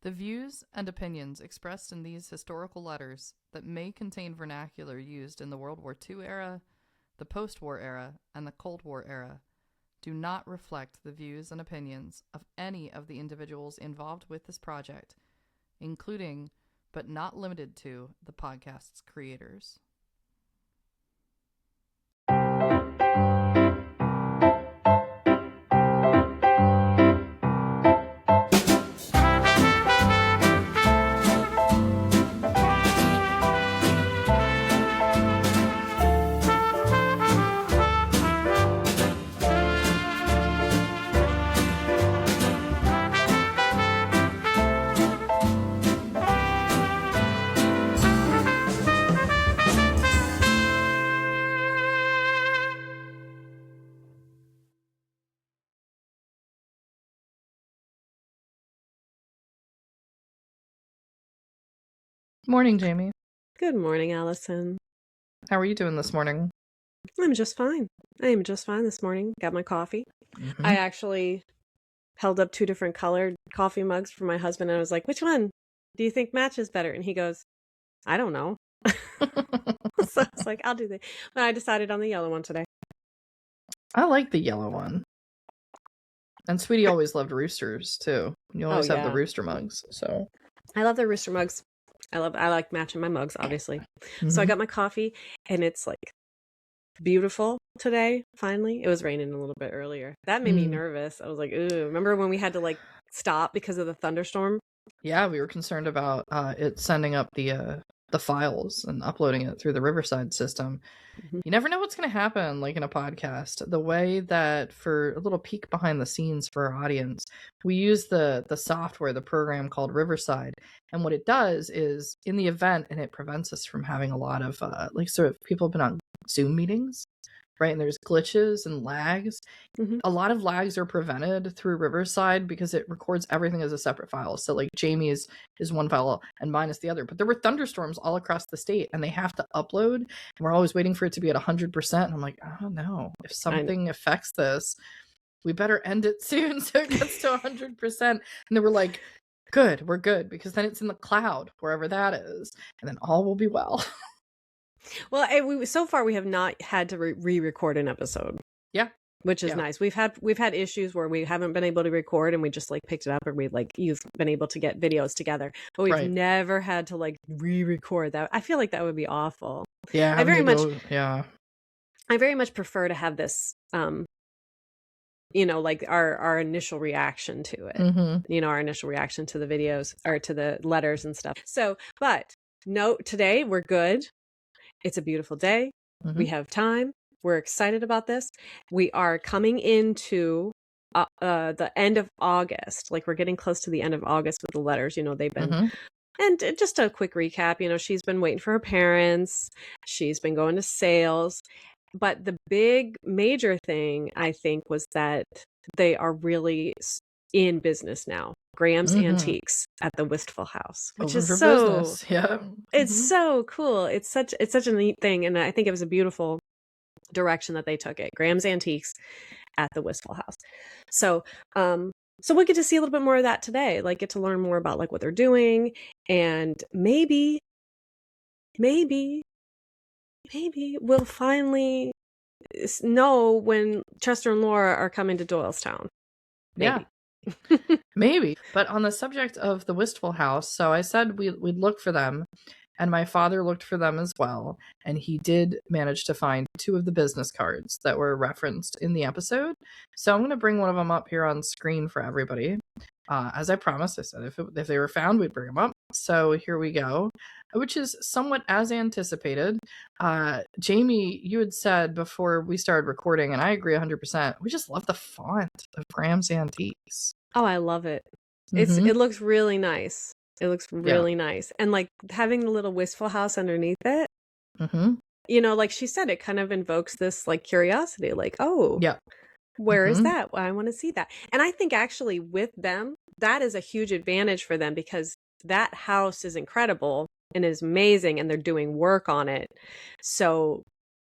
The views and opinions expressed in these historical letters that may contain vernacular used in the World War II era, the post-war era, and the Cold War era do not reflect the views and opinions of any of the individuals involved with this project, including, but not limited to, the podcast's creators. Morning, Jamie. Good morning, Allison. How are you doing this morning? I'm just fine. I am just fine this morning. Got my coffee. I actually held up 2 different colored coffee mugs for my husband, and I was like, which one do you think matches better? And he goes, I don't know. So I was like, I'll do that. But I decided on the yellow one today. I like the yellow one. And Sweetie always loved roosters, too. You always have the rooster mugs, so. I love the rooster mugs. I like matching my mugs, obviously. So I got my coffee, and it's like beautiful today, finally. It was raining a little bit earlier. That made me nervous. I was like, ooh, remember when we had to like stop because of the thunderstorm? Yeah, we were concerned about it sending up the files and uploading it through the Riverside system. You never know what's going to happen, like in a podcast. The way that, for a little peek behind the scenes for our audience, we use the software, the program called Riverside, and what it does is, in the event, and it prevents us from having a lot of sort of people have been on Zoom meetings, right? And there's glitches and lags. A lot of lags are prevented through Riverside because it records everything as a separate file. So like Jamie's is one file and mine is the other. But there were thunderstorms all across the state and they have to upload. And we're always waiting for it to be at 100%. And I'm like, oh no, if something affects this, we better end it soon so it gets to 100%. And they were like, good, we're good, because then it's in the cloud, wherever that is. And then all will be well. Well, so far we have not had to re-record an episode. Yeah. Which is nice. We've had issues where we haven't been able to record and we just like picked it up, and you've been able to get videos together, but we've never had to like re-record that. I feel like that would be awful. Yeah. I very much prefer to have this, like our initial reaction to it, our initial reaction to the videos or to the letters and stuff. So, but no, today we're good. It's a beautiful day. We have time. We're excited about this. We are coming into the end of August. Like we're getting close to the end of August with the letters. They've been, and just a quick recap, she's been waiting for her parents. She's been going to sales. But the big major thing, I think, was that they are really in business now. Graham's Antiques at the Wistful House, which is so business. Yeah. It's so cool. It's such a neat thing, and I think it was a beautiful direction that they took it. Graham's Antiques at the Wistful House. So we get to see a little bit more of that today. Like get to learn more about like what they're doing, and maybe we'll finally know when Chester and Laura are coming to Doylestown. Maybe. Yeah. Maybe. But on the subject of the Wistful House, so I said we'd look for them, and my father looked for them as well, and he did manage to find 2 of the business cards that were referenced in the episode. So I'm going to bring one of them up here on screen for everybody. As I promised, I said if they were found, we'd bring them up. So here we go, which is somewhat as anticipated. Jamie, you had said before we started recording, and I agree 100%, we just love the font of Graham's Antiques. Oh, I love it. It looks really nice. It looks really nice. And like having the little Wistful House underneath it, like she said, it kind of invokes this like curiosity, like, oh, yeah, where is that? Well, I want to see that. And I think actually with them, that is a huge advantage for them because that house is incredible and is amazing and they're doing work on it. So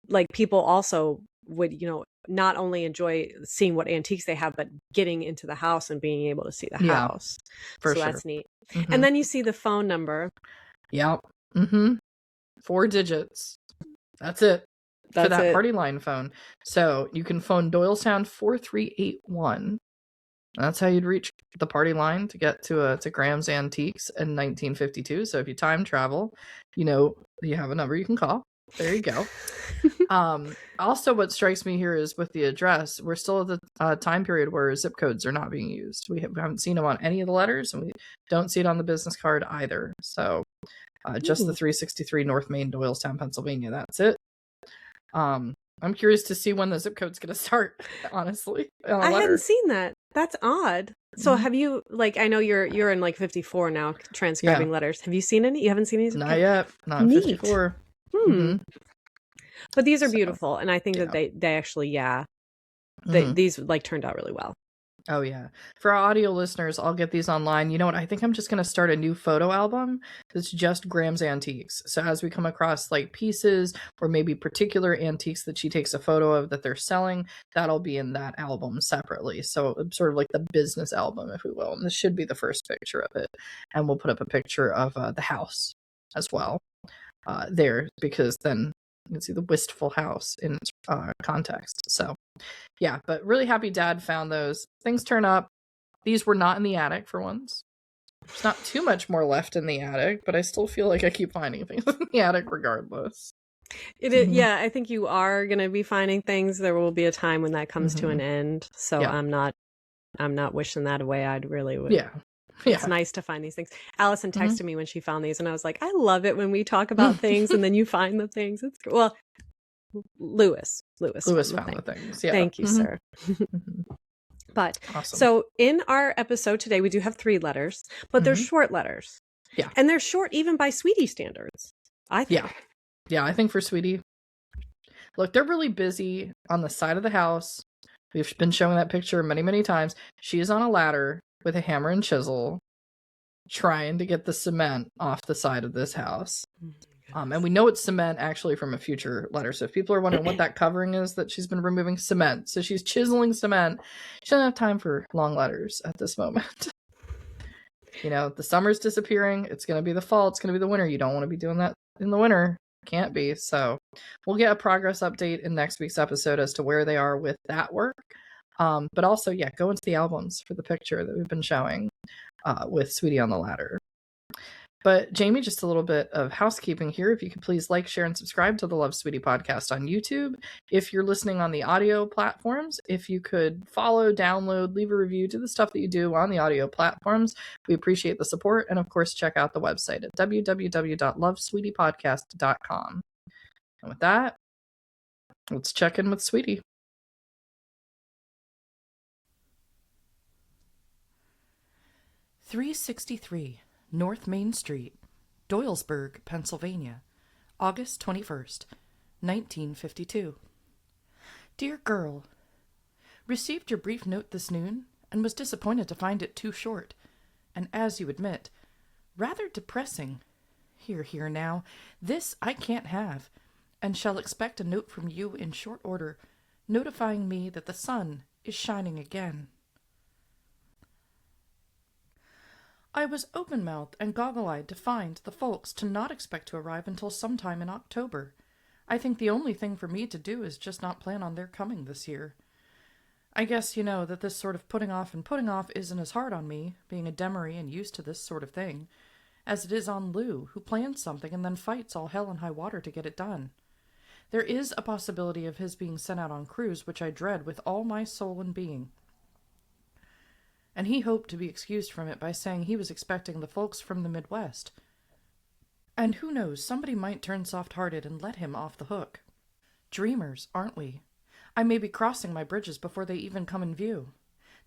like people also would, not only enjoy seeing what antiques they have, but getting into the house and being able to see the house. For so sure. that's neat. And then you see the phone number. Yep. 4 digits. That's it. For that party line phone. So you can phone Doylestown 4381. That's how you'd reach the party line to get to Graham's Antiques in 1952. So if you time travel, you have a number you can call. There you go. Also, what strikes me here is with the address, we're still at the time period where zip codes are not being used. We haven't seen them on any of the letters, and we don't see it on the business card either. So just the 363 North Main, Doylestown, Pennsylvania. That's it. I'm curious to see when the zip code's going to start, honestly. I hadn't seen that. That's odd. So have you, I know you're in 54 now, transcribing letters. Have you seen any? You haven't seen any? Not yet. Not 54. But these are beautiful. And I think that they actually, these turned out really well. Oh, yeah. For our audio listeners, I'll get these online. You know what? I think I'm just going to start a new photo album that's just Graham's Antiques. So as we come across pieces or maybe particular antiques that she takes a photo of that they're selling, that'll be in that album separately. So sort of like the business album, if we will. And this should be the first picture of it. And we'll put up a picture of the house as well there, because then you can see the wistful house in its context. So yeah, but really happy Dad found those. Things turn up. These were not in the attic for once. There's not too much more left in the attic, but I still feel like I keep finding things in the attic regardless. It is, yeah, I think you are going to be finding things. There will be a time when that comes to an end. So I'm not wishing that away. I'd really would. Yeah. It's nice to find these things. Allison texted me when she found these, and I was like, I love it when we talk about things and then you find the things. It's well, Lewis found the things. Yeah. Thank you, sir. But awesome. So in our episode today, we do have 3 letters, but they're short letters. Yeah. And they're short even by Sweetie standards, I think. Yeah. Yeah, I think for Sweetie. Look, they're really busy on the side of the house. We've been showing that picture many, many times. She is on a ladder with a hammer and chisel trying to get the cement off the side of this house. And we know it's cement actually from a future letter. So if people are wondering what that covering is that she's been removing, cement. So she's chiseling cement. She doesn't have time for long letters at this moment. The summer's disappearing. It's going to be the fall. It's going to be the winter. You don't want to be doing that in the winter. Can't be. So we'll get a progress update in next week's episode as to where they are with that work. But also, go into the albums for the picture that we've been showing with Sweetie on the ladder. But Jamie, just a little bit of housekeeping here. If you could please like, share, and subscribe to the Love Sweetie podcast on YouTube. If you're listening on the audio platforms, if you could follow, download, leave a review, do the stuff that you do on the audio platforms. We appreciate the support. And of course, check out the website at www.lovesweetiepodcast.com. And with that, let's check in with Sweetie. 363 North Main Street, Doylesburg, Pennsylvania, August 21st, 1952. Dear Girl, received your brief note this noon and was disappointed to find it too short, and as you admit, rather depressing. Here now, this I can't have, and shall expect a note from you in short order, notifying me that the sun is shining again. I was open-mouthed and goggle-eyed to find the folks to not expect to arrive until sometime in October. I think the only thing for me to do is just not plan on their coming this year. I guess you know that this sort of putting off isn't as hard on me, being a Demery and used to this sort of thing, as it is on Lou, who plans something and then fights all hell and high water to get it done. There is a possibility of his being sent out on cruise, which I dread with all my soul and being. And he hoped to be excused from it by saying he was expecting the folks from the Midwest. And who knows, somebody might turn soft-hearted and let him off the hook. Dreamers, aren't we? I may be crossing my bridges before they even come in view.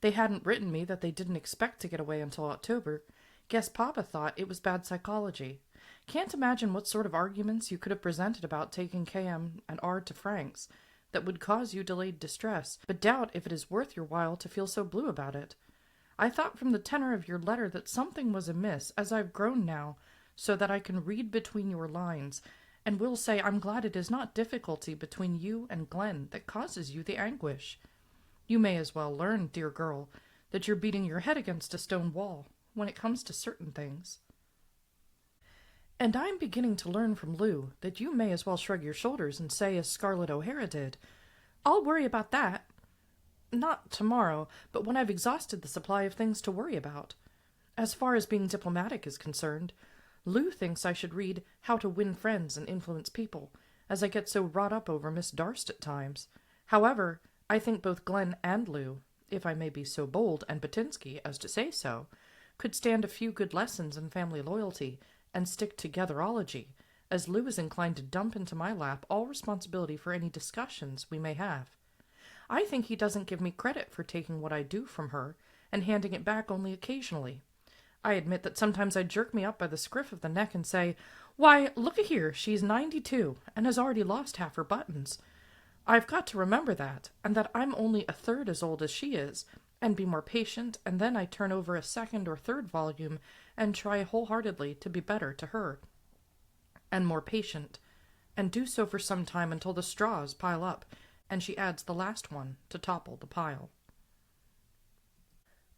They hadn't written me that they didn't expect to get away until October. Guess Papa thought it was bad psychology. Can't imagine what sort of arguments you could have presented about taking KM and R to Frank's that would cause you delayed distress, but doubt if it is worth your while to feel so blue about it. I thought from the tenor of your letter that something was amiss, as I've grown now, so that I can read between your lines, and will say I'm glad it is not difficulty between you and Glenn that causes you the anguish. You may as well learn, dear girl, that you're beating your head against a stone wall when it comes to certain things. And I'm beginning to learn from Lou that you may as well shrug your shoulders and say as Scarlett O'Hara did, I'll worry about that. Not tomorrow, but when I've exhausted the supply of things to worry about. As far as being diplomatic is concerned, Lou thinks I should read How to Win Friends and Influence People, as I get so wrought up over Miss Darst at times. However, I think both Glenn and Lou, if I may be so bold and Batinsky as to say so, could stand a few good lessons in family loyalty and stick togetherology, as Lou is inclined to dump into my lap all responsibility for any discussions we may have. I think he doesn't give me credit for taking what I do from her and handing it back only occasionally. I admit that sometimes I jerk me up by the scruff of the neck and say, Why, look-a here, she's 92 and has already lost half her buttons. I've got to remember that, and that I'm only a third as old as she is, and be more patient, and then I turn over a second or third volume and try wholeheartedly to be better to her, and more patient, and do so for some time until the straws pile up, and she adds the last one to topple the pile.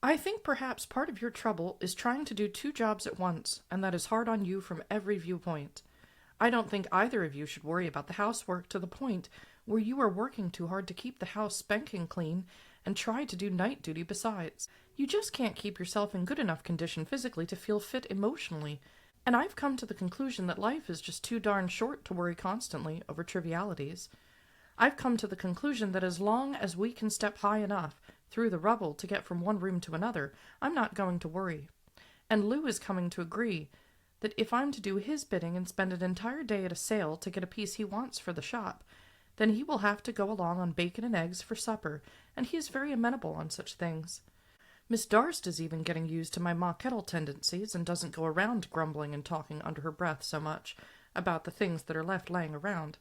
I think perhaps part of your trouble is trying to do 2 jobs at once, and that is hard on you from every viewpoint. I don't think either of you should worry about the housework to the point where you are working too hard to keep the house spanking clean and try to do night duty besides. You just can't keep yourself in good enough condition physically to feel fit emotionally, and I've come to the conclusion that life is just too darn short to worry constantly over trivialities. I've come to the conclusion that as long as we can step high enough through the rubble to get from one room to another, I'm not going to worry. And Lou is coming to agree that if I'm to do his bidding and spend an entire day at a sale to get a piece he wants for the shop, then he will have to go along on bacon and eggs for supper, and he is very amenable on such things. Miss Darst is even getting used to my ma-kettle tendencies and doesn't go around grumbling and talking under her breath so much about the things that are left laying around.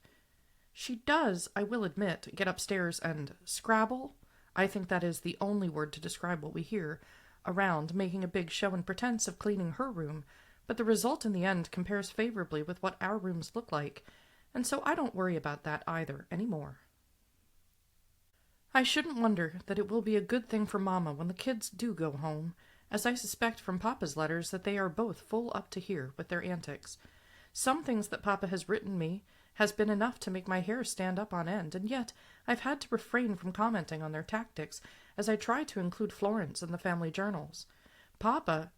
She does, I will admit, get upstairs and scrabble. I think that is the only word to describe what we hear, around making a big show and pretense of cleaning her room, but the result in the end compares favorably with what our rooms look like, and so I don't worry about that either anymore. I shouldn't wonder that it will be a good thing for Mama when the kids do go home, as I suspect from Papa's letters that they are both full up to here with their antics. Some things that Papa has written me has been enough to make my hair stand up on end, and yet I've had to refrain from commenting on their tactics as I try to include Florence in the family journals. Papa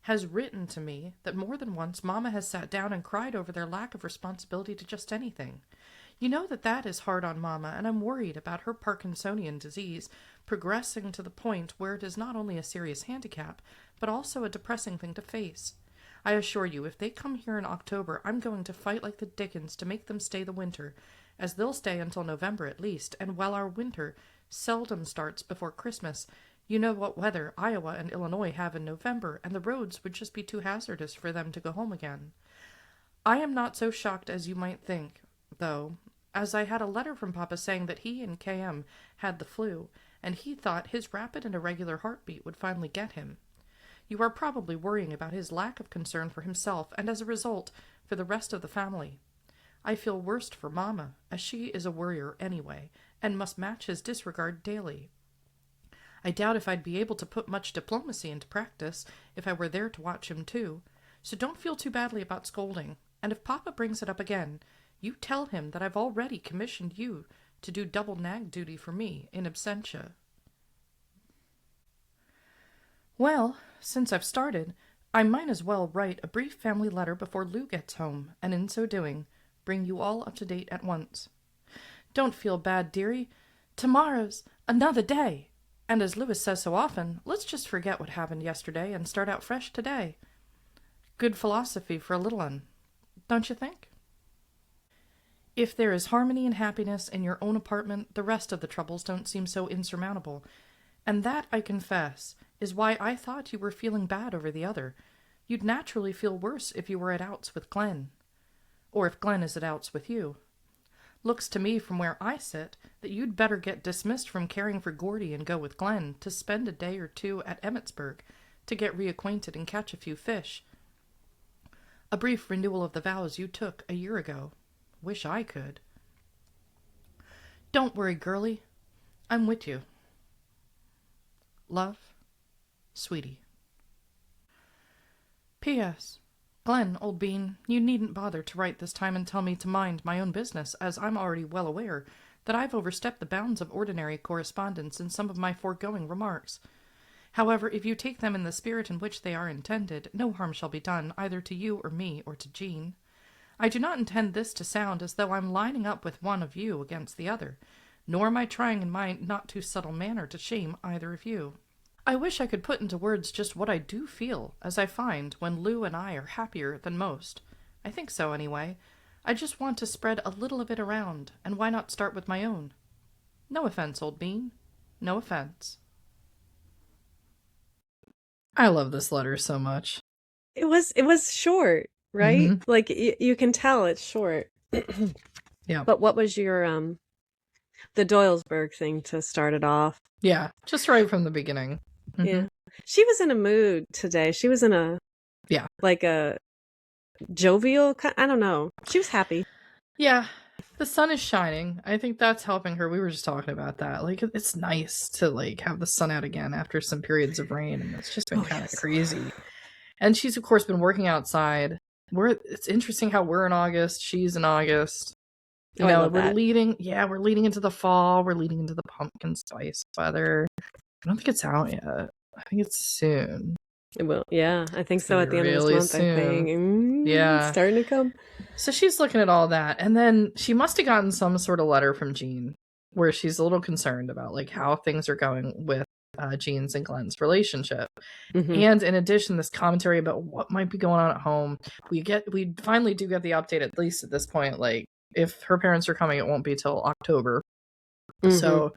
has written to me that more than once Mama has sat down and cried over their lack of responsibility to just anything. You know that is hard on Mama, and I'm worried about her Parkinsonian disease progressing to the point where it is not only a serious handicap, but also a depressing thing to face. I assure you, if they come here in October, I'm going to fight like the dickens to make them stay the winter, as they'll stay until November at least, and while our winter seldom starts before Christmas, you know what weather Iowa and Illinois have in November, and the roads would just be too hazardous for them to go home again. I am not so shocked as you might think, though, as I had a letter from Papa saying that he and KM had the flu, and he thought his rapid and irregular heartbeat would finally get him. You are probably worrying about his lack of concern for himself, and as a result, for the rest of the family. I feel worst for Mama, as she is a worrier anyway, and must match his disregard daily. I doubt if I'd be able to put much diplomacy into practice if I were there to watch him too, so don't feel too badly about scolding, and if Papa brings it up again, you tell him that I've already commissioned you to do double nag duty for me in absentia. Well, since I've started, I might as well write a brief family letter before Lou gets home, and in so doing, bring you all up to date at once. Don't feel bad, dearie. Tomorrow's another day. And as Louis says so often, let's just forget what happened yesterday and start out fresh today. Good philosophy for a little one, don't you think? If there is harmony and happiness in your own apartment, the rest of the troubles don't seem so insurmountable. And that, I confess, is why I thought you were feeling bad over the other. You'd naturally feel worse if you were at outs with Glenn. Or if Glenn is at outs with you. Looks to me from where I sit that you'd better get dismissed from caring for Gordy and go with Glenn to spend a day or two at Emmitsburg to get reacquainted and catch a few fish. A brief renewal of the vows you took a year ago. Wish I could. Don't worry, girlie. I'm with you. Love, Sweetie. P.S. Glenn, old bean, you needn't bother to write this time and tell me to mind my own business, as I'm already well aware that I've overstepped the bounds of ordinary correspondence in some of my foregoing remarks. However, if you take them in the spirit in which they are intended, no harm shall be done either to you or me or to Jeanne. I do not intend this to sound as though I'm lining up with one of you against the other, nor am I trying in my not too subtle manner to shame either of you. I wish I could put into words just what I do feel, as I find when Lou and I are happier than most. I think so, anyway. I just want to spread a little of it around, and why not start with my own? No offense, old bean. No offense. I love this letter so much. It was short, right? Mm-hmm. Like you can tell it's short. Yeah. But what was your the Doylesburg thing to start it off? Yeah, just right from the beginning. Mm-hmm. Yeah. She was in a mood today. She was in a like a jovial, I don't know. She was happy. Yeah. The sun is shining. I think that's helping her. We were just talking about that. Like, it's nice to like have the sun out again after some periods of rain, and it's just been kind of crazy. And she's of course been working outside. It's interesting how we're in August, she's in August. You know, we're leading into the fall. We're leading into the pumpkin spice weather. I don't think it's out yet. I think it's soon. It will. Yeah, I think so. At the end of this month, soon. I think. Yeah, it's starting to come. So she's looking at all that, and then she must have gotten some sort of letter from Jeanne, where she's a little concerned about like how things are going with Jeanne's and Glenn's relationship. Mm-hmm. And in addition, this commentary about what might be going on at home. We finally do get the update, at least at this point. Like, if her parents are coming, it won't be till October. Mm-hmm. So.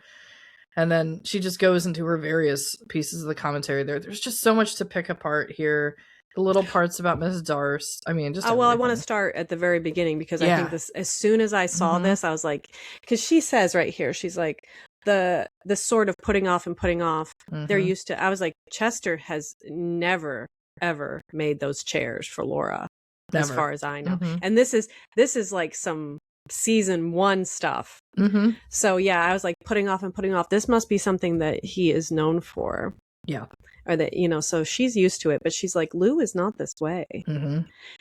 And then she just goes into her various pieces of the commentary there. There's just so much to pick apart here. The little parts about Mrs. Darst. I mean, just well, I want to start at the very beginning because I think this, as soon as I saw this, I was like, because she says right here, she's like, the sort of putting off and putting off. They're used to. I was like, Chester has never ever made those chairs for Laura, as far as I know. And this is like some season 1 stuff. So yeah, I was like putting off and putting off. This must be something that he is known for. Yeah. Or that, you know, so she's used to it, but she's like, Lou is not this way.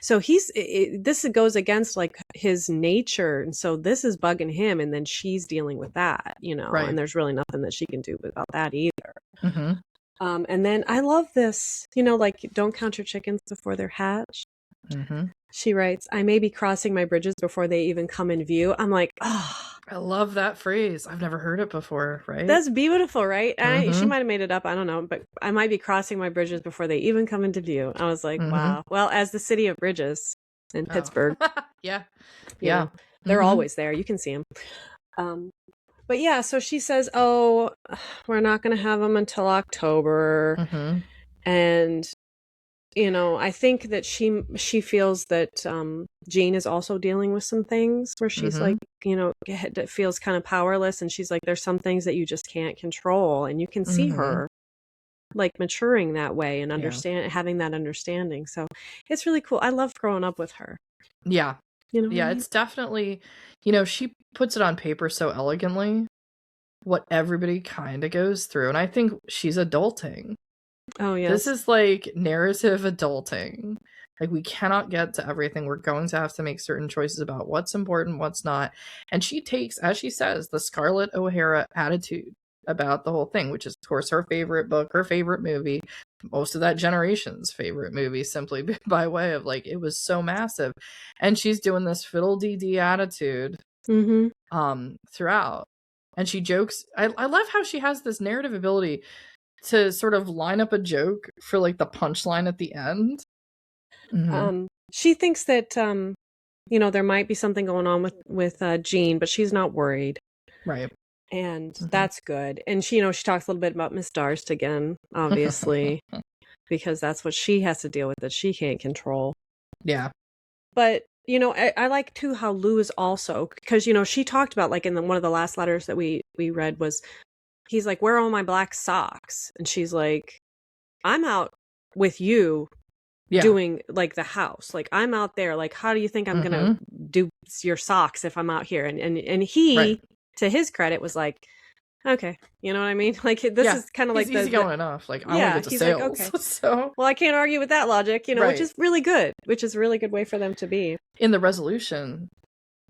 So this goes against like his nature. And so this is bugging him. And then she's dealing with that, you know, and there's really nothing that she can do about that either. And then I love this, you know, like, don't count your chickens before they're hatched. She writes, I may be crossing my bridges before they even come in view. I'm like, oh. I love that phrase. I've never heard it before, right? That's beautiful, right? She might have made it up. I don't know. But I might be crossing my bridges before they even come into view. I was like, wow. Well, as the city of bridges in Pittsburgh. Yeah. They're always there. You can see them. But yeah, so she says, oh, we're not going to have them until October. And you know, I think that she feels that Jeanne is also dealing with some things where she's like, you know, feels kind of powerless. And she's like, there's some things that you just can't control. And you can see her like maturing that way and having that understanding. So it's really cool. I love growing up with her. Yeah. You know, yeah, it's definitely, you know, she puts it on paper so elegantly, what everybody kind of goes through. And I think she's adulting. Oh, yes. This is like narrative adulting. Like, we cannot get to everything. We're going to have to make certain choices about what's important, what's not. And she takes, as she says, the Scarlett O'Hara attitude about the whole thing, which is, of course, her favorite book, her favorite movie, most of that generation's favorite movie, simply by way of, like, it was so massive. And she's doing this fiddle-dee-dee attitude throughout. And she jokes. I love how she has this narrative ability to sort of line up a joke for like the punchline at the end. She thinks that you know, there might be something going on with Jeanne, but she's not worried, right? And that's good. And she, you know, she talks a little bit about Miss Darst again, obviously, because that's what she has to deal with that she can't control. Yeah, but you know, I like too how Lou is also, because you know, she talked about, like, in one of the last letters that we read was, he's like, where are all my black socks? And she's like, I'm out with you doing like the house. Like, I'm out there. Like, how do you think I'm going to do your socks if I'm out here? And he, to his credit, was like, okay, you know what I mean? Like, this is kind of like easy going enough. Like, I want to get to sales. Like, okay. So, well, I can't argue with that logic, you know, which is really good, which is a really good way for them to be. In the resolution,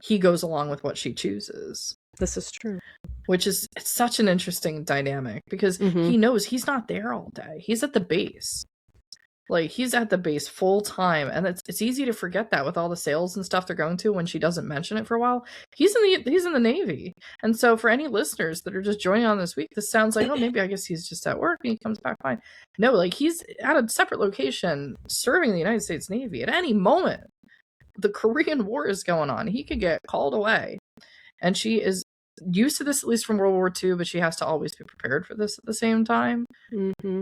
he goes along with what she chooses. This is true. Which is, it's such an interesting dynamic because he knows he's not there all day. He's at the base. Like, he's at the base full time, and it's easy to forget that with all the sales and stuff they're going to when she doesn't mention it for a while. He's in the Navy. And so for any listeners that are just joining on this week, this sounds like, oh, maybe I guess he's just at work and he comes back fine. No, like, he's at a separate location serving the United States Navy. At any moment, the Korean War is going on. He could get called away. And she is used to this, at least from World War II, but she has to always be prepared for this at the same time.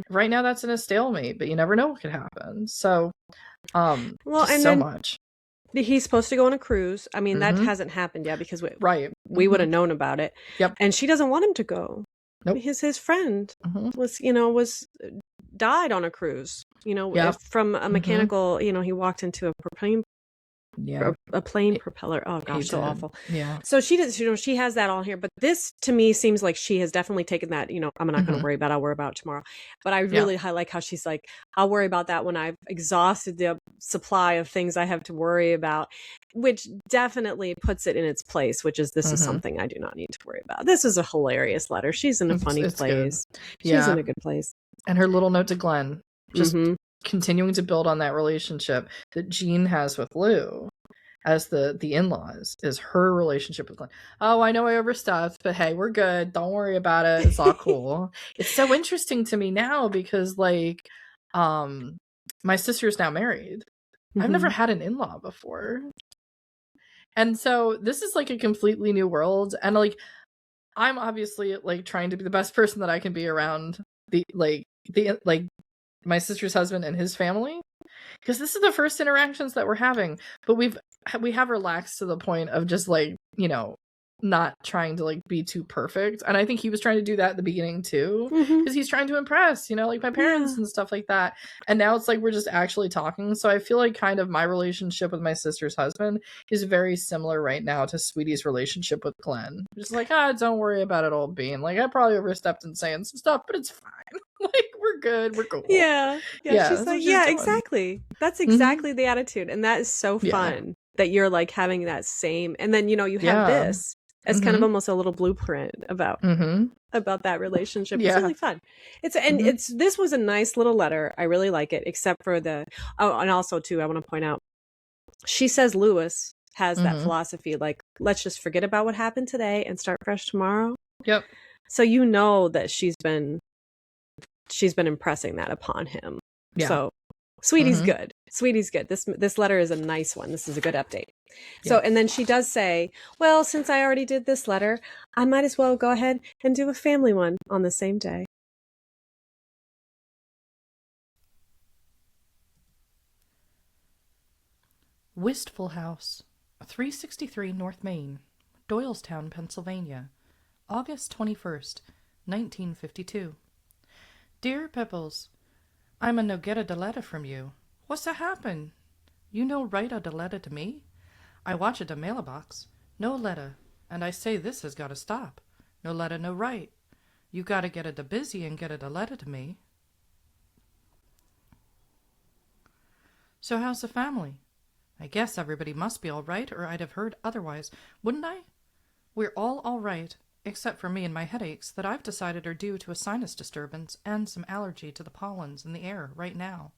Right now, that's in a stalemate, but you never know what could happen. So, well, and so much. He's supposed to go on a cruise. I mean, that hasn't happened yet because we would have known about it. Yep. And she doesn't want him to go. Nope. His friend was died on a cruise. From a mechanical. He walked into a plane. Yeah, a plane propeller. Oh gosh, so awful. Yeah. So she does. She has that all here, but this to me seems like she has definitely taken that. I'm not going to worry about. I'll worry about it tomorrow. But I really like how she's like, I'll worry about that when I've exhausted the supply of things I have to worry about, which definitely puts it in its place. Which is this is something I do not need to worry about. This is a hilarious letter. She's in a funny place. She's in a good place. And her little note to Glenn, just continuing to build on that relationship that Jeanne has with Lou as the in-laws, is her relationship with Glenn. Oh, I know I overstuffed, but hey, we're good. Don't worry about it. It's all cool. It's so interesting to me now because, like, my sister's now married. I've never had an in-law before. And so this is like a completely new world. And like, I'm obviously like trying to be the best person that I can be around my sister's husband and his family, because this is the first interactions that we're having, but we have relaxed to the point of just like, not trying to like be too perfect. And I think he was trying to do that at the beginning too, because he's trying to impress, like my parents and stuff like that. And now it's like we're just actually talking. So I feel like kind of my relationship with my sister's husband is very similar right now to Sweetie's relationship with Glenn. Just like, don't worry about it, old bean. Like, I probably overstepped in saying some stuff, but it's fine. Like, we're good. We're cool. Yeah. She's like, exactly. That's exactly the attitude. And that is so fun that you're like having that same, and then, you have this as kind of almost a little blueprint about that relationship. It's really fun. This was a nice little letter. I really like it, except for and also too, I want to point out, she says Lewis has that philosophy, like, let's just forget about what happened today and start fresh tomorrow. Yep. So that she's been impressing that upon him. Yeah. So Sweetie's good. Sweetie's good. This letter is a nice one. This is a good update. So, and then she does say, well, since I already did this letter, I might as well go ahead and do a family one on the same day. Wistful House, 363 North Main, Doylestown, Pennsylvania, August 21st, 1952. Dear Pipples, I'm a no get a letter from you. What's that happen? You no write a letter to me? I watch it a mailbox. No letter. And I say this has got to stop. No letter, no write. You got to get it a busy and get it a letter to me. So how's the family? I guess everybody must be all right, or I'd have heard otherwise, wouldn't I? We're all right, except for me and my headaches that I've decided are due to a sinus disturbance and some allergy to the pollens in the air right now.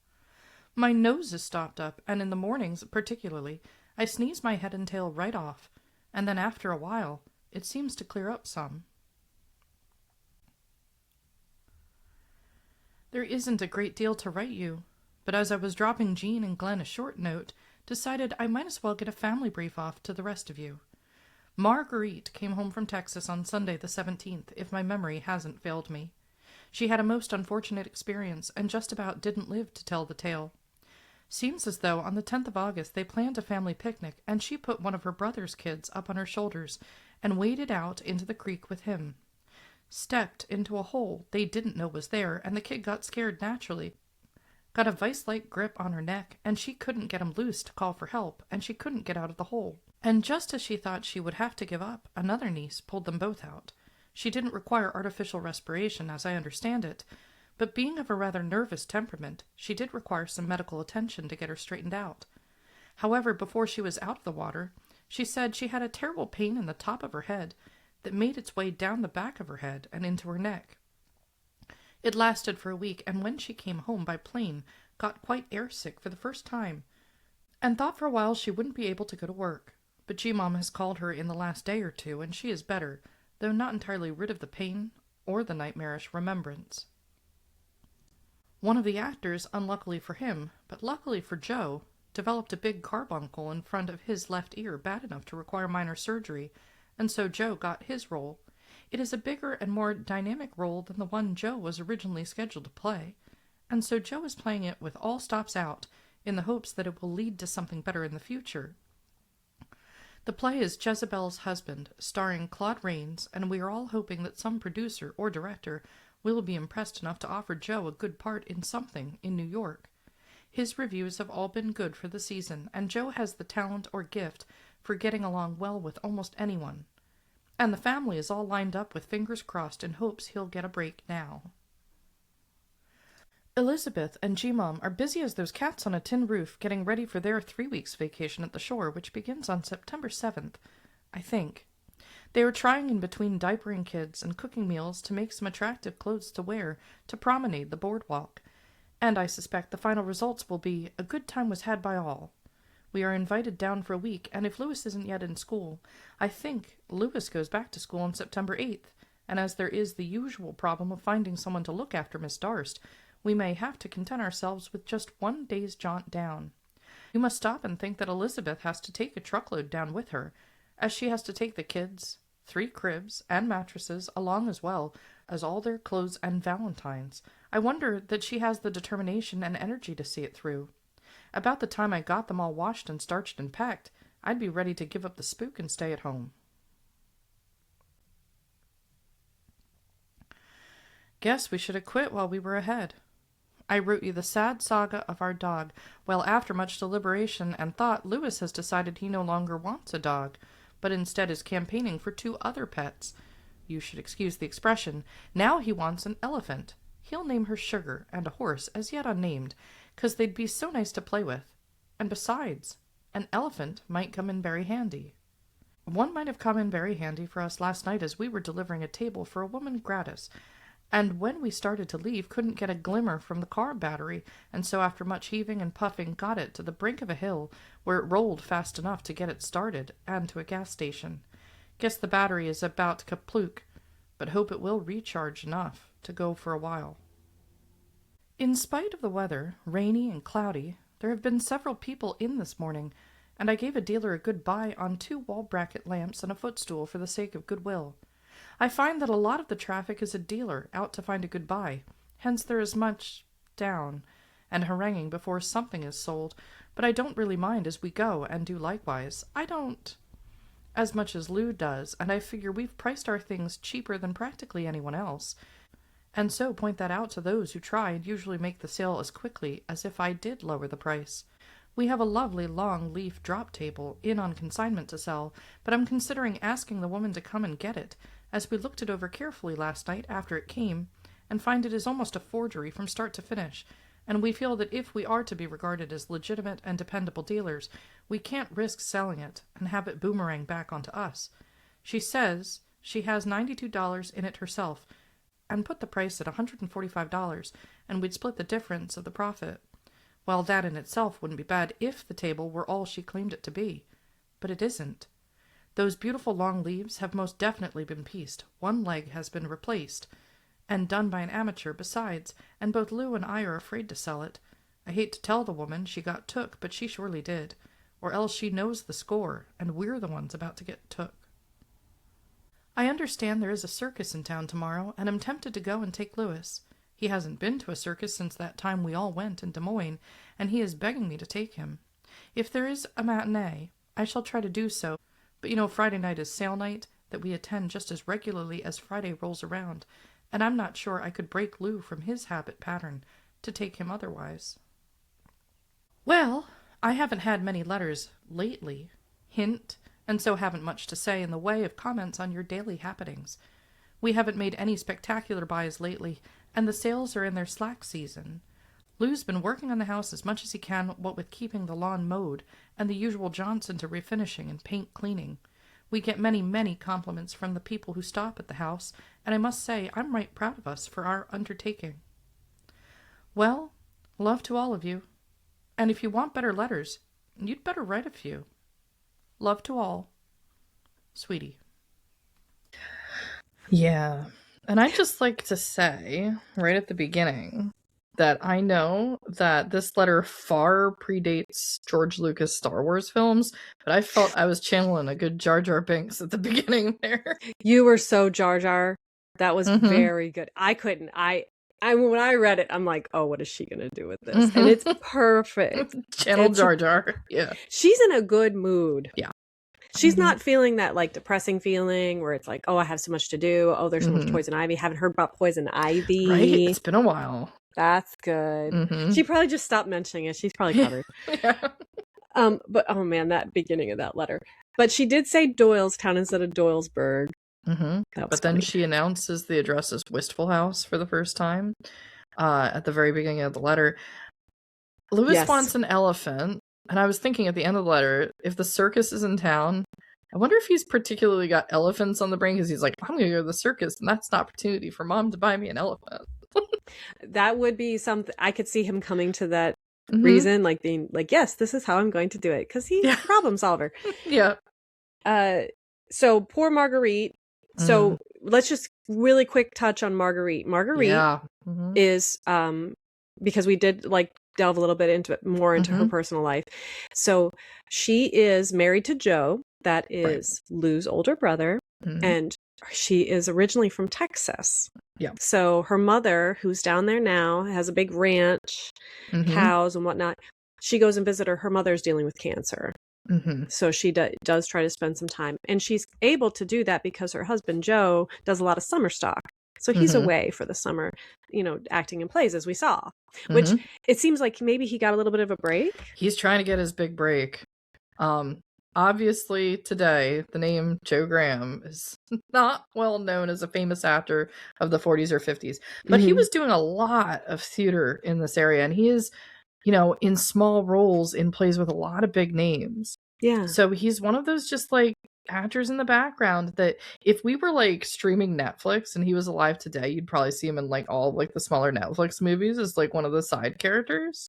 My nose is stopped up, and in the mornings particularly, I sneeze my head and tail right off, and then after a while, it seems to clear up some. There isn't a great deal to write you, but as I was dropping Jeanne and Glenn a short note, decided I might as well get a family brief off to the rest of you. Marguerite came home from Texas on Sunday the 17th, if my memory hasn't failed me. She had a most unfortunate experience and just about didn't live to tell the tale. Seems as though on the 10th of August they planned a family picnic, and she put one of her brother's kids up on her shoulders and waded out into the creek with him. Stepped into a hole they didn't know was there, and the kid got scared naturally. got a vice-like grip on her neck, and she couldn't get him loose to call for help, and she couldn't get out of the hole. And just as she thought she would have to give up, another niece pulled them both out. She didn't require artificial respiration, as I understand it, but being of a rather nervous temperament, she did require some medical attention to get her straightened out. However, before she was out of the water, she said she had a terrible pain in the top of her head that made its way down the back of her head and into her neck. It lasted for a week, and when she came home by plane, got quite airsick for the first time, and thought for a while she wouldn't be able to go to work. But G-Mom has called her in the last day or two, and she is better, though not entirely rid of the pain or the nightmarish remembrance. One of the actors, unluckily for him, but luckily for Joe, developed a big carbuncle in front of his left ear bad enough to require minor surgery, and so Joe got his role. It is a bigger and more dynamic role than the one Joe was originally scheduled to play, and so Joe is playing it with all stops out, in the hopes that it will lead to something better in the future. The play is Jezebel's Husband, starring Claude Rains, and we are all hoping that some producer or director will be impressed enough to offer Joe a good part in something in New York. His reviews have all been good for the season, and Joe has the talent or gift for getting along well with almost anyone. And the family is all lined up with fingers crossed in hopes he'll get a break now. Elizabeth and G-Mom are busy as those cats on a tin roof getting ready for their 3 weeks vacation at the shore, which begins on September 7th, I think. They are trying in between diapering kids and cooking meals to make some attractive clothes to wear to promenade the boardwalk, and I suspect the final results will be a good time was had by all. We are invited down for a week, and if Louis isn't yet in school, I think Louis goes back to school on September 8th, and as there is the usual problem of finding someone to look after Miss Darst, we may have to content ourselves with just 1 day's jaunt down. You must stop and think that Elizabeth has to take a truckload down with her, as she has to take the kids, 3 cribs, and mattresses along as well as all their clothes and valentines. I wonder that she has the determination and energy to see it through. About the time I got them all washed and starched and packed, I'd be ready to give up the spook and stay at home. Guess we should have quit while we were ahead. I wrote you the sad saga of our dog. Well, after much deliberation and thought, Louis has decided he no longer wants a dog, but instead is campaigning for 2 other pets. You should excuse the expression. Now he wants an elephant. He'll name her Sugar, and a horse, as yet unnamed, 'cause they'd be so nice to play with. And besides, an elephant might come in very handy. One might have come in very handy for us last night as we were delivering a table for a woman gratis, and when we started to leave couldn't get a glimmer from the car battery, and so after much heaving and puffing got it to the brink of a hill, where it rolled fast enough to get it started, and to a gas station. Guess the battery is about kaplook, but hope it will recharge enough to go for a while. In spite of the weather, rainy and cloudy, there have been several people in this morning, and I gave a dealer a good buy on 2 wall bracket lamps and a footstool for the sake of goodwill. I find that a lot of the traffic is a dealer out to find a good buy, hence there is much down and haranguing before something is sold, but I don't really mind as we go and do likewise. I don't as much as Lou does, and I figure we've priced our things cheaper than practically anyone else, and so point that out to those who try and usually make the sale as quickly as if I did lower the price. We have a lovely long leaf drop table in on consignment to sell, but I'm considering asking the woman to come and get it, as we looked it over carefully last night after it came, and find it is almost a forgery from start to finish, and we feel that if we are to be regarded as legitimate and dependable dealers, we can't risk selling it and have it boomerang back onto us. She says she has $92 in it herself, and put the price at $145, and we'd split the difference of the profit. Well, that in itself wouldn't be bad if the table were all she claimed it to be, but it isn't. Those beautiful long leaves have most definitely been pieced. 1 leg has been replaced, and done by an amateur besides, and both Lou and I are afraid to sell it. I hate to tell the woman she got took, but she surely did, or else she knows the score, and we're the ones about to get took. I understand there is a circus in town tomorrow, and am tempted to go and take Louis. He hasn't been to a circus since that time we all went in Des Moines, and he is begging me to take him. If there is a matinee, I shall try to do so, but you know Friday night is sale night, that we attend just as regularly as Friday rolls around, and I'm not sure I could break Lou from his habit pattern to take him otherwise. Well, I haven't had many letters lately. Hint, and so haven't much to say in the way of comments on your daily happenings. We haven't made any spectacular buys lately, and the sales are in their slack season. Lou's been working on the house as much as he can, what with keeping the lawn mowed, and the usual Johnson to refinishing and paint cleaning. We get many, many compliments from the people who stop at the house, and I must say I'm right proud of us for our undertaking. Well, love to all of you. And if you want better letters, you'd better write a few. Love to all. Sweetie. Yeah. And I'd just like to say, right at the beginning, that I know that this letter far predates George Lucas' Star Wars films, but I felt I was channeling a good Jar Jar Binks at the beginning there. You were so Jar Jar. That was very good. I couldn't. When I read it, I'm like, oh, what is she going to do with this? And it's perfect. Channel Jar Jar. Yeah. She's in a good mood. Yeah. She's not feeling that like depressing feeling where it's like, oh, I have so much to do. Oh, there's so much poison ivy. Haven't heard about poison ivy. Right? It's been a while. That's good. She probably just stopped mentioning it. She's probably covered. Yeah. But oh man, that beginning of that letter. But she did say Doylestown instead of Doylesburg. But then she announces the address as Wistful House for the first time at the very beginning of the letter. Lewis wants an elephant, and I was thinking at the end of the letter, if the circus is in town, I wonder if he's particularly got elephants on the brain, because he's like, I'm going to go to the circus, and that's an opportunity for Mom to buy me an elephant. That would be something. I could see him coming to that reason, like being like, yes, this is how I'm going to do it, because he's a problem solver. Yeah. So poor Marguerite. So let's just really quick touch on Marguerite. Marguerite is because we did like delve a little bit into her personal life. So she is married to Joe, that is Lou's older brother, and she is originally from Texas. Yeah. So her mother, who's down there now, has a big ranch, cows and whatnot. She goes and visits her. Her mother's dealing with cancer. So she does try to spend some time, and she's able to do that because her husband Joe does a lot of summer stock, so he's away for the summer, acting in plays, as we saw, which it seems like maybe he got a little bit of a break. He's trying to get his big break. Obviously today the name Joe Graham is not well known as a famous actor of the 40s or 50s, but he was doing a lot of theater in this area, and he is in small roles in plays with a lot of big names. Yeah. So he's one of those just like actors in the background that if we were like streaming Netflix and he was alive today, you'd probably see him in like all like the smaller Netflix movies as like one of the side characters.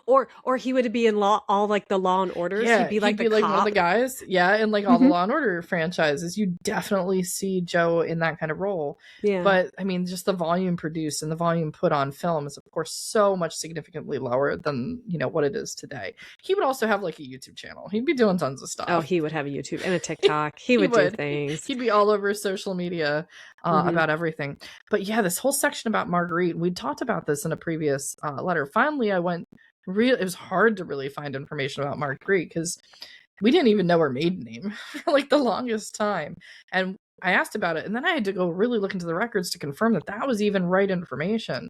Or he would be in all like the Law and Orders. Yeah, he'd be like one of the guys. Yeah, in like all the Law and Order franchises, you definitely see Joe in that kind of role. Yeah. But I mean, just the volume produced and the volume put on film is, of course, so much significantly lower than what it is today. He would also have like a YouTube channel. He'd be doing tons of stuff. Oh, he would have a YouTube and a TikTok. He would do things. He'd be all over social media about everything. But yeah, this whole section about Marguerite, we talked about this in a previous letter. Finally, I went. It was hard to really find information about Marguerite because we didn't even know her maiden name for like the longest time. And I asked about it, and then I had to go really look into the records to confirm that was even right information.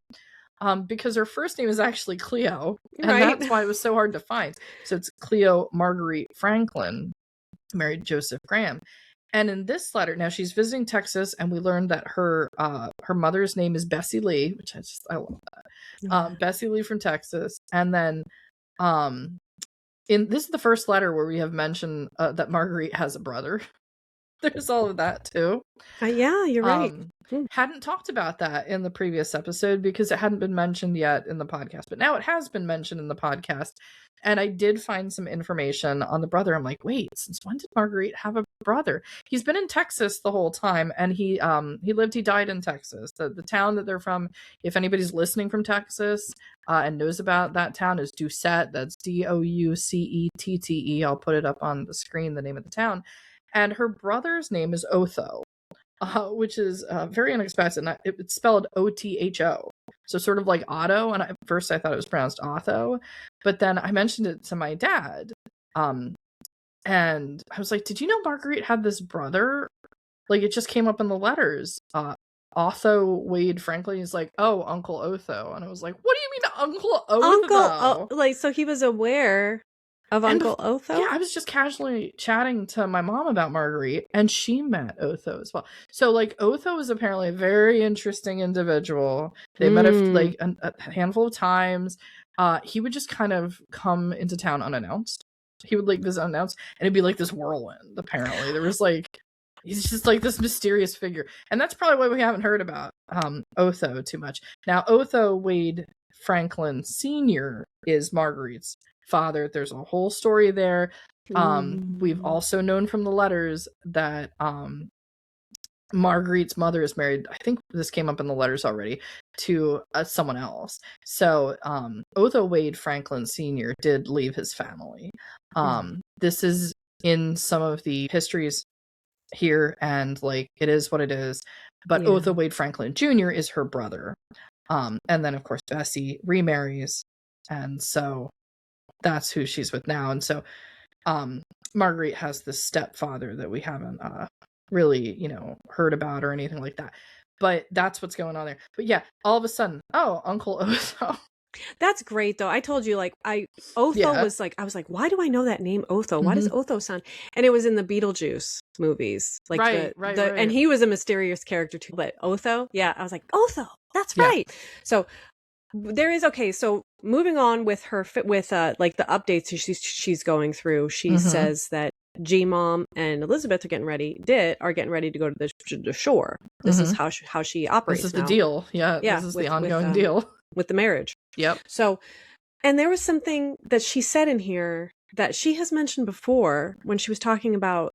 Because her first name is actually Cleo, and that's why it was so hard to find. So it's Cleo Marguerite Franklin, married Joseph Graham. And in this letter, now she's visiting Texas, and we learned that her mother's name is Bessie Lee, which I love that. Bessie Lee from Texas. And then this is the first letter where we have mentioned that Marguerite has a brother. There's all of that too. Yeah, you're right. Hadn't talked about that in the previous episode because it hadn't been mentioned yet in the podcast, but now it has been mentioned in the podcast. And I did find some information on the brother. I'm like, wait, since when did Marguerite have a brother? He's been in Texas the whole time, and he died in Texas. The town that they're from, if anybody's listening from Texas and knows about that town, is Doucette. That's Doucette. I'll put it up on the screen, the name of the town. And her brother's name is Otho, which is very unexpected. It's spelled Otho. So sort of like Otto. And at first I thought it was pronounced Otho. But then I mentioned it to my dad. And I was like, did you know Marguerite had this brother? Like, it just came up in the letters. Otho Wade Franklin. He's like, oh, Uncle Otho. And I was like, what do you mean Uncle Otho? Like, so he was aware of Uncle Otho? Yeah, I was just casually chatting to my mom about Marguerite, and she met Otho as well. So, like, Otho is apparently a very interesting individual. They met a handful of times. He would just kind of come into town unannounced. He would, like, visit unannounced, and it'd be like this whirlwind, apparently. There was, like, he's just, like, this mysterious figure. And that's probably why we haven't heard about Otho too much. Now, Otho Wade Franklin Sr. is Marguerite's father. There's a whole story there. We've also known from the letters that Marguerite's mother is married, I think this came up in the letters already, to someone else. So Otho Wade Franklin Sr. did leave his family. This is in some of the histories here, and like it is what it is. But Otho Wade Franklin Jr. is her brother. And then of course Bessie remarries, and so that's who she's with now. And so Marguerite has this stepfather that we haven't really, you know, heard about or anything like that. But that's what's going on there. But yeah, all of a sudden, oh, Uncle Otho. That's great though. I told you, like, Otho was like, I was like, why do I know that name Otho? Why does Otho sound? And it was in the Beetlejuice movies. Like right. And he was a mysterious character too. But Otho, yeah, I was like, Otho, that's right. So there is, okay, so moving on with her with like the updates she's going through, she says that G-Mom and Elizabeth are getting ready to go to the shore. This is how she operates. This is the deal. Yeah, this is the ongoing deal with the marriage. Yep. So, and there was something that she said in here that she has mentioned before when she was talking about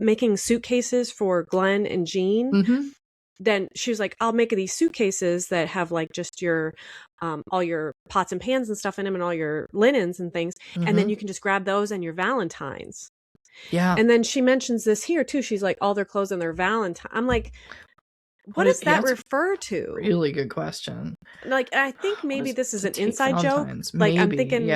making suitcases for Glenn and Jeanne. Then she was like, I'll make these suitcases that have like just your all your pots and pans and stuff in them and all your linens and things, and then you can just grab those and your Valentines. Yeah. And then she mentions this here too. She's like, all their clothes and their Valentine. I'm like, what does that refer to? Really good question. Like, I think maybe this is an inside joke. Like, I'm thinking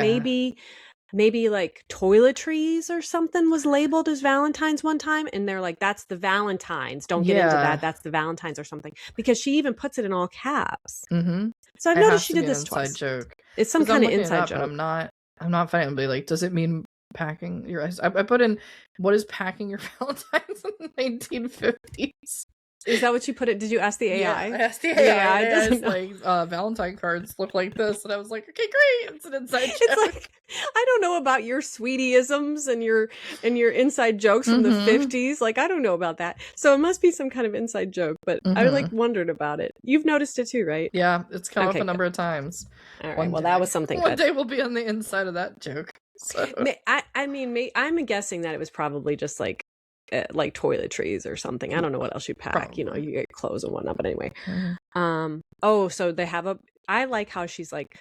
maybe like toiletries or something was labeled as Valentine's one time, and they're like, that's the Valentine's. Don't get into that. That's the Valentine's or something. Because she even puts it in all caps. So I've noticed she did this twice. Joke. It's some kind of inside joke. I'm not finding it. Like, does it mean packing your eyes? I put in, what is packing your Valentine's in the 1950s? Is that what you put it? Did you ask the AI? Yeah, I asked the AI. It's like, Valentine cards look like this. And I was like, okay, great. It's an inside joke. It's like, I don't know about your sweetie-isms and your inside jokes from the 50s. Like, I don't know about that. So it must be some kind of inside joke. But I like wondered about it. You've noticed it too, right? Yeah, it's come up a number of times. All right. Well, that was something. One day we'll be on the inside of that joke. So. I mean, I'm guessing that it was probably just like toiletries or something. I don't know what else you pack. Probably. You know, you get clothes and whatnot. But anyway, so they have I like how she's like,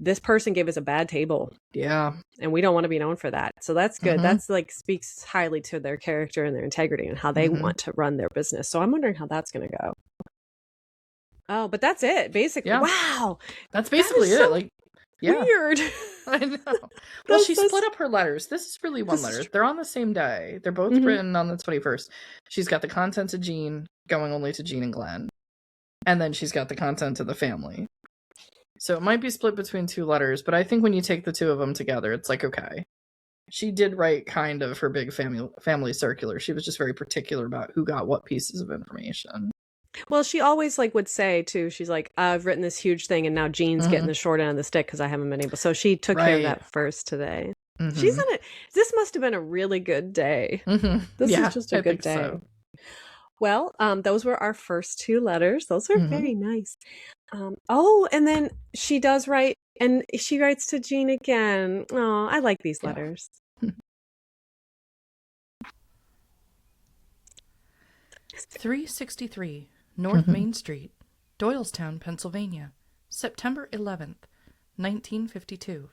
this person gave us a bad table. Yeah, and we don't want to be known for that. So that's good. That's like speaks highly to their character and their integrity and how they want to run their business. So I'm wondering how that's going to go. Oh, but that's it basically. Yeah. Wow, that's basically it. Like. Yeah. Weird. I know. Well, she split up her letters. This is really one letter. They're on the same day. They're both written on the 21st. She's got the content to Jeanne, going only to Jeanne and Glenn. And then she's got the content to the family. So it might be split between two letters, but I think when you take the two of them together, it's like, okay. She did write kind of her big family circular. She was just very particular about who got what pieces of information. Well, she always like would say too, she's like, I've written this huge thing and now Jean's getting the short end of the stick because I haven't been able. So she took care of that first today. She's in it. This must have been a really good day. This is just a good day. So. Well, those were our first two letters. Those are very nice. And then she does write, and she writes to Jeanne again. Oh, I like these letters. 363 North Main Street, Doylestown, Pennsylvania, September 11th, 1952.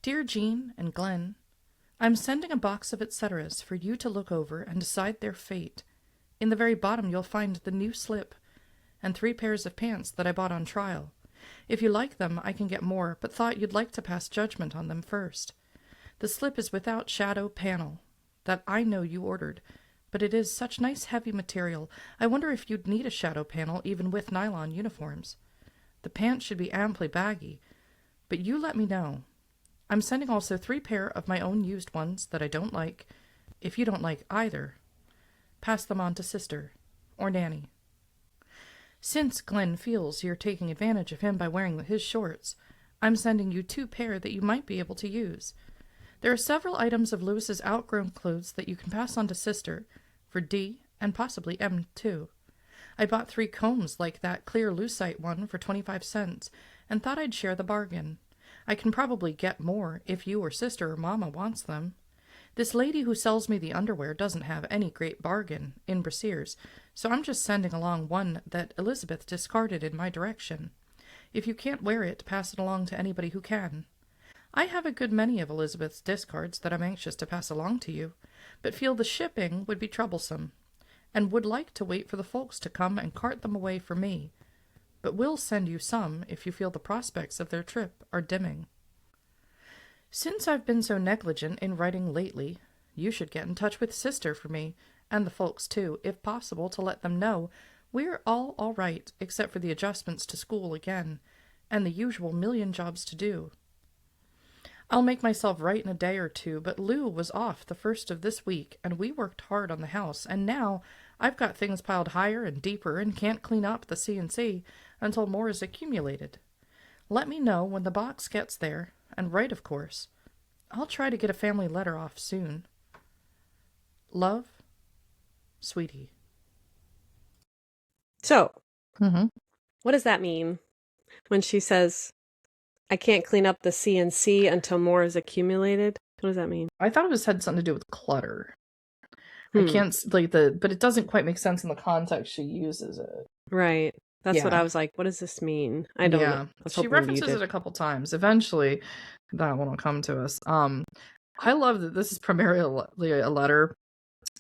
Dear Jeanne and Glenn, I'm sending a box of etceteras for you to look over and decide their fate. In the very bottom you'll find the new slip and 3 pairs of pants that I bought on trial. If you like them, I can get more, but thought you'd like to pass judgment on them first. The slip is without shadow panel, that I know you ordered, but but it is such nice heavy material. I wonder if you'd need a shadow panel even with nylon uniforms. The pants should be amply baggy, but you let me know. I'm sending also 3 pair of my own used ones that I don't like. If you don't like either, pass them on to sister or nanny. Since Glenn feels you're taking advantage of him by wearing his shorts, I'm sending you 2 pair that you might be able to use. There are several items of Lewis's outgrown clothes that you can pass on to sister, for D and possibly M too. I bought 3 combs like that clear lucite one for 25 cents and thought I'd share the bargain. I can probably get more if you or sister or mama wants them. This lady who sells me the underwear doesn't have any great bargain in brasiers, so I'm just sending along one that Elizabeth discarded in my direction. If you can't wear it, pass it along to anybody who can. I have a good many of Elizabeth's discards that I'm anxious to pass along to you, but feel the shipping would be troublesome, and would like to wait for the folks to come and cart them away for me, but will send you some if you feel the prospects of their trip are dimming. Since I've been so negligent in writing lately, you should get in touch with sister for me, and the folks too, if possible, to let them know we're all right, except for the adjustments to school again, and the usual million jobs to do. I'll make myself right in a day or 2, but Lou was off the first of this week, and we worked hard on the house, and now I've got things piled higher and deeper and can't clean up the C&C until more is accumulated. Let me know when the box gets there, and write, of course. I'll try to get a family letter off soon. Love, Sweetie. So, what does that mean when she says, I can't clean up the C&C until more is accumulated? What does that mean? I thought it had something to do with clutter. I can't, but it doesn't quite make sense in the context she uses it. Right. That's what I was like, what does this mean? I don't know. She references it a couple times. Eventually, that one will come to us. I love that this is primarily a letter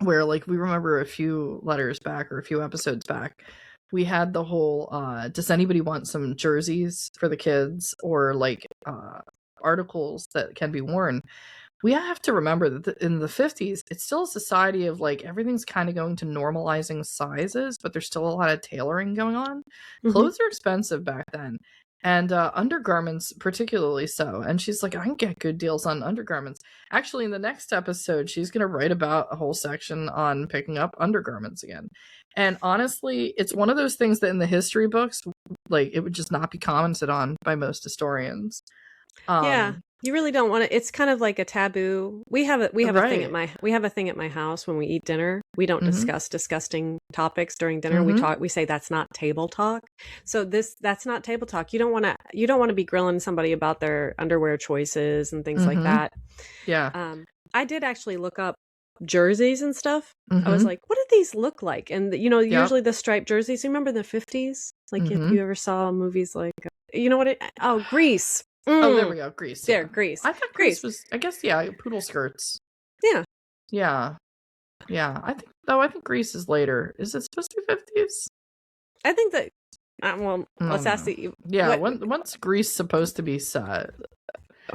where, like, we remember a few letters back or a few episodes back, we had the whole, does anybody want some jerseys for the kids or, like, articles that can be worn? We have to remember that in the 50s, it's still a society of, like, everything's kind of going to normalizing sizes, but there's still a lot of tailoring going on. Clothes are expensive back then, and undergarments particularly so. And she's like, I can get good deals on undergarments. Actually, in the next episode, she's going to write about a whole section on picking up undergarments again. And honestly, it's one of those things that in the history books, like, it would just not be commented on by most historians. Yeah. You really don't want to. It's kind of like a taboo. We have a thing at my house when we eat dinner. We don't discuss disgusting topics during dinner. We say that's not table talk. So that's not table talk. You don't want to be grilling somebody about their underwear choices and things like that. Yeah. I did actually look up jerseys and stuff. I was like, what did these look like? And usually the striped jerseys. You remember the 50s? Like if you ever saw movies like Grease. Oh, there we go. Grease. There, Grease. I thought Grease was, I guess, poodle skirts. Yeah. Yeah. Yeah. I think Grease is later. Is it supposed to be 50s? I think that, let's ask the... Yeah, when's Grease supposed to be set?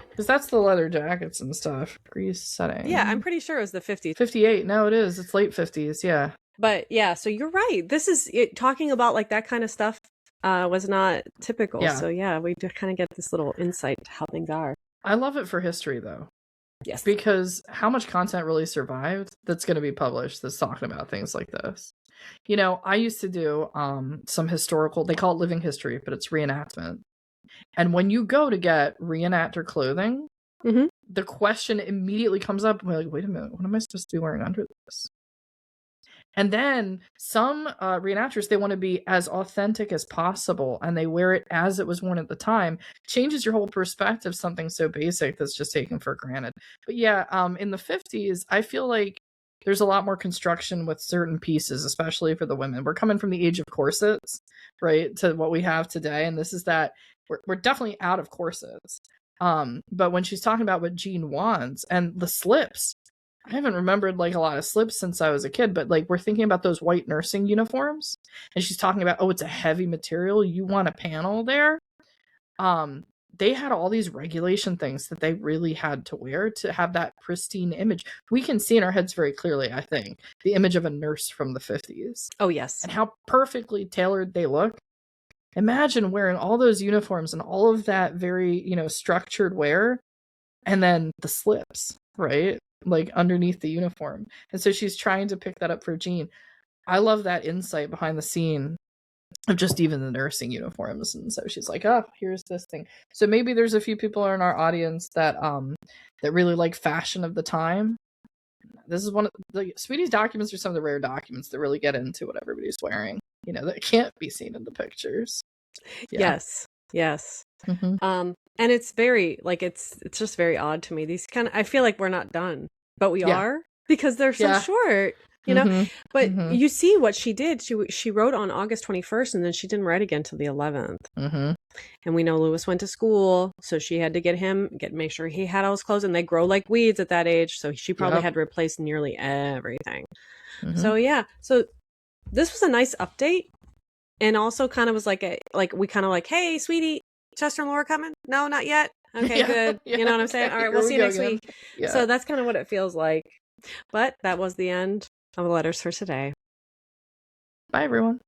Because that's the leather jackets and stuff. Grease setting. Yeah, I'm pretty sure it was the 50s. 58. No, it is. It's late 50s. Yeah. But yeah, so you're right. This is talking about like that kind of stuff. Was not typical. Yeah. So yeah, we just kind of get this little insight to how things are. I love it for history though. Yes. Because how much content really survived that's going to be published that's talking about things like this. You know, I used to do some historical, they call it living history, but it's reenactment. And when you go to get reenactor clothing, the question immediately comes up, and we're like, wait a minute, what am I supposed to be wearing under this? And then some reenactors, they want to be as authentic as possible, and they wear it as it was worn at the time. Changes your whole perspective, something so basic that's just taken for granted. But yeah, in the 50s, I feel like there's a lot more construction with certain pieces, especially for the women. We're coming from the age of corsets, right, to what we have today. And this is that we're definitely out of corsets. But when she's talking about what Jeanne wants and the slips, I haven't remembered like a lot of slips since I was a kid, but like we're thinking about those white nursing uniforms, and she's talking about, oh, it's a heavy material. You want a panel there. they had all these regulation things that they really had to wear to have that pristine image. We can see in our heads very clearly, I think, the image of a nurse from the 50s. Oh, yes. And how perfectly tailored they look. Imagine wearing all those uniforms and all of that very, you know, structured wear, and then the slips, right? Like underneath the uniform. And so she's trying to pick that up for Jeanne. I love that insight behind the scene of just even the nursing uniforms. And so she's like, oh, here's this thing. So maybe there's a few people in our audience that that really like fashion of the time. This is one of the Sweetie's documents are some of the rare documents that really get into what everybody's wearing, you know, that can't be seen in the pictures. Yeah. Yes. And it's very like it's just very odd to me. These kind of, I feel like we're not done, but we are, because they're so short, you know. But you see what she did. She wrote on August 21st, and then she didn't write again till the 11th. And we know Lewis went to school, so she had to make sure he had all his clothes, and they grow like weeds at that age, so she probably had to replace nearly everything. So yeah, so this was a nice update, and also kind of was like we kind of like, hey, sweetie, Chester and Laura coming? No, not yet. Okay, good. You know what I'm saying? All right, we'll see you next week. So that's kind of what it feels like. But that was the end of the letters for today. Bye, everyone.